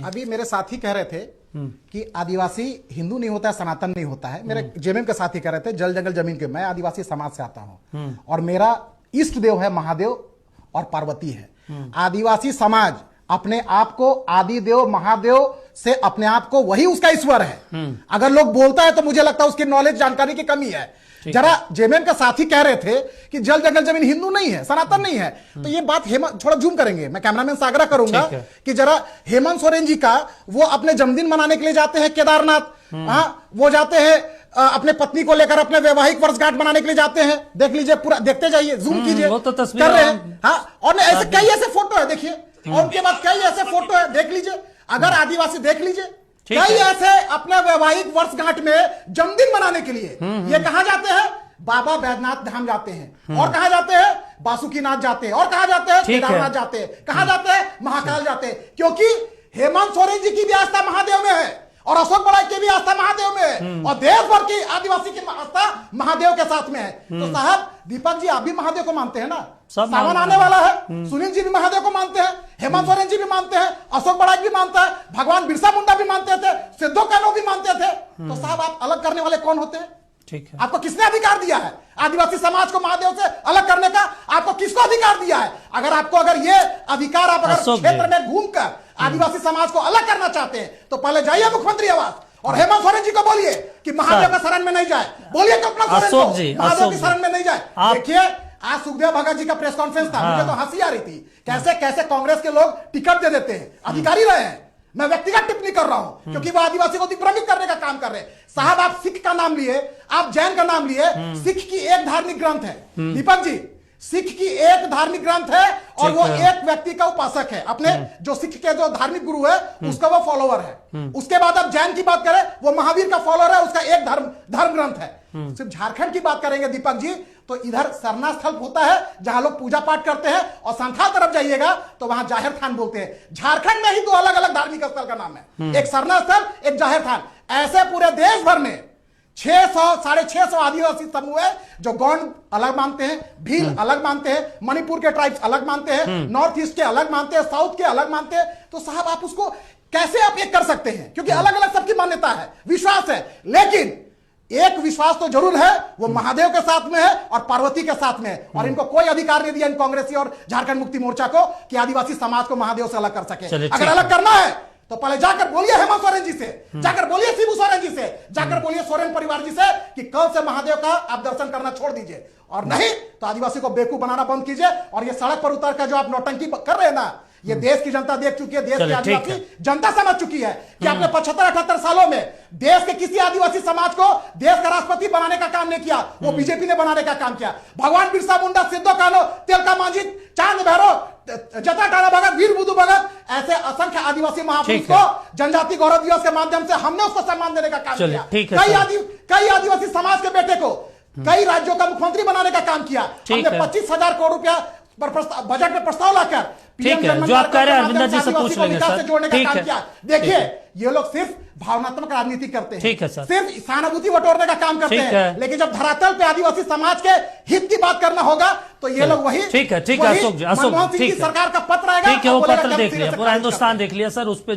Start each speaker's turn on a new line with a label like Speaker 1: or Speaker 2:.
Speaker 1: अभी मेरे साथी कह रहे थे कि आदिवासी हिंदू नहीं होता है, सनातन नहीं होता है। मेरे जेएमएम के साथी कह रहे थे जल जंगल जमीन के। मैं आदिवासी समाज से आता हूं और मेरा इष्ट देव है महादेव और पार्वती है। आदिवासी समाज अपने आप को आदि देव महादेव से अपने आप को वही उसका ईश्वर है। अगर लोग बोलता है तो मुझे लगता है उसकी नॉलेज जानकारी की कमी है। जरा जेएमएम का साथी कह रहे थे कि जल जंगल जमीन हिंदू नहीं है, सनातन नहीं है, तो ये बात थोड़ा जूम करेंगे। मैं कैमरामैन से आग्रह करूंगा कि जरा हेमंत सोरेन जी का वो अपने जन्मदिन मनाने के लिए जाते हैं केदारनाथ, वो जाते हैं अपने पत्नी को लेकर अपने वैवाहिक वर्षगांठ मनाने के लिए जाते हैं। देख लीजिए, पूरा देखते जाइए, जूम कीजिए,
Speaker 2: वो तो तस्वीर
Speaker 1: कर रहे हैं। हाँ, और ऐसे कई ऐसे फोटो है, देखिए, और उनके बाद कई ऐसे फोटो है, देख लीजिए। अगर आदिवासी देख लीजिए, कई ऐसे अपने वैवाहिक वर्षगांठ में जन्मदिन मनाने के लिए ये कहां जाते हैं? बाबा बैद्यनाथ धाम जाते हैं, और कहां जाते हैं? बासुकीनाथ जाते हैं, और कहां जाते हैं? केदारनाथ जाते हैं, कहां जाते हैं? महाकाल जाते हैं। क्योंकि हेमंत सोरेन जी की भी आस्था महादेव में है और अशोक बड़ाई की भी आस्था महादेव में है और देश भर की आदिवासी की आस्था महादेव के साथ में है। तो साहब दीपक जी, आप भी महादेव को मानते हैं ना? सावन आने वाला है, सुनील जी भी महादेव को मानते हैं, हेमंत सोरेन जी भी मानते हैं, अशोक बड़ाई भी मानता है, भगवान बिरसा मुंडा भी मानते थे, सिद्धो कान्हो भी मानते थे। तो साहब आप अलग करने वाले कौन होते हैं?
Speaker 2: ठीक है,
Speaker 1: आपको किसने अधिकार दिया है आदिवासी समाज को महादेव से अलग करने का? आपको किसको अधिकार दिया है? अगर ये अधिकार आप अगर क्षेत्र में घूमकर आदिवासी समाज को अलग करना चाहते हैं तो पहले जाइए मुख्यमंत्री आवास और हेमंत सोरेन जी को बोलिए कि महादेव का शरण में नहीं जाए। बोलिए कल्पना सोरेन को महादेव की शरण में नहीं जाए। देखिए, आज सुखदेव भगत जी का प्रेस कॉन्फ्रेंस था, मुझे तो हंसी आ रही थी। कैसे कैसे कांग्रेस के लोग टिकट दे देते हैं, अधिकारी रहे हैं। मैं व्यक्तिगत टिप्पणी कर रहा हूं क्योंकि वो आदिवासी को दिग्भ्रमित करने का काम कर रहे हैं। साहब आप सिख का नाम लिए, आप जैन का नाम लिए, सिख की एक धार्मिक ग्रंथ है दीपक जी, सिख की एक धार्मिक ग्रंथ है और वो एक व्यक्ति का उपासक है। अपने जो सिख के जो धार्मिक गुरु है उसका वो फॉलोअर है। उसके बाद आप जैन की बात करें, वो महावीर का फॉलोअर है, उसका एक धर्म ग्रंथ है। सिर्फ झारखंड की बात करेंगे दीपक जी तो इधर सरना स्थल होता है जहां लोग पूजा पाठ करते हैं, और संथाल तरफ जाइएगा तो वहां जाहिर थान बोलते हैं। झारखंड में ही दो अलग अलग धार्मिक स्थल का नाम है, एक सरना स्थल, एक जाहिर थान। ऐसे पूरे देश भर में 600-650 आदिवासी समूह है जो गौंड अलग मानते हैं, भील अलग मानते हैं, मणिपुर के ट्राइब्स अलग मानते हैं, नॉर्थ ईस्ट के अलग मानते हैं, साउथ के अलग मानते हैं। तो साहब आप उसको कैसे आप एक कर सकते हैं? क्योंकि अलग अलग सबकी मान्यता है, विश्वास है, लेकिन एक विश्वास तो जरूर है, वो महादेव के साथ में है और पार्वती के साथ में है। और इनको कोई अधिकार नहीं दिया इन कांग्रेसी और झारखंड मुक्ति मोर्चा को कि आदिवासी समाज को महादेव से अलग कर सके। अगर अलग करना है तो पहले जाकर बोलिए हेमंत सोरेन जी से, जाकर बोलिए शिबू सोरेन जी से, जाकर बोलिए सोरेन परिवार जी से कि कल से महादेव का आप दर्शन करना छोड़ दीजिए, और नहीं तो आदिवासी को बेवकूफ बनाना बंद कीजिए। और ये सड़क पर उतर कर जो आप नौटंकी कर रहे हैं ना, ये देश की जनता देख चुकी है, देश की आदिवासी जनता समझ चुकी है कि आपने 75-78 सालों में देश के किसी आदिवासी समाज को देश का राष्ट्रपति बनाने का काम नहीं किया, वो बीजेपी ने बनाने का काम किया। भगवान बिरसा मुंडा, सिद्धो कान्हो, तिलका मांझी, चांद भैरव, जटा टाणा भगत, वीर बुद्धू भगत, ऐसे असंख्य आदिवासी महापुरुष को जनजाति गौरव दिवस के माध्यम से हमने उसको सम्मान देने का काम किया। कई आदिवासी समाज के बेटे को कई राज्यों का मुख्यमंत्री बनाने का काम किया। हमने 25,000 करोड़ रुपया बजट में प्रस्ताव लाकर
Speaker 2: ठीक है, जो आप कह रहे हैं अरविंदर जी से पूछ लेंगे सर।
Speaker 1: जोड़ने का काम किया। देखिए, ये लोग सिर्फ भावनात्मक राजनीति करते हैं,
Speaker 2: ठीक है सर, सिर्फ
Speaker 1: सहानुभूति बटोरने का काम करते हैं, लेकिन जब धरातल पे आदिवासी समाज के हित की बात करना होगा तो ये लोग वही
Speaker 2: ठीक है अशोक जी,
Speaker 1: मनमोहन सिंह की सरकार का पत्र आएगा,
Speaker 2: ठीक है, वो पत्र देख लिया, पूरा हिंदुस्तान देख लिया सर, उस पे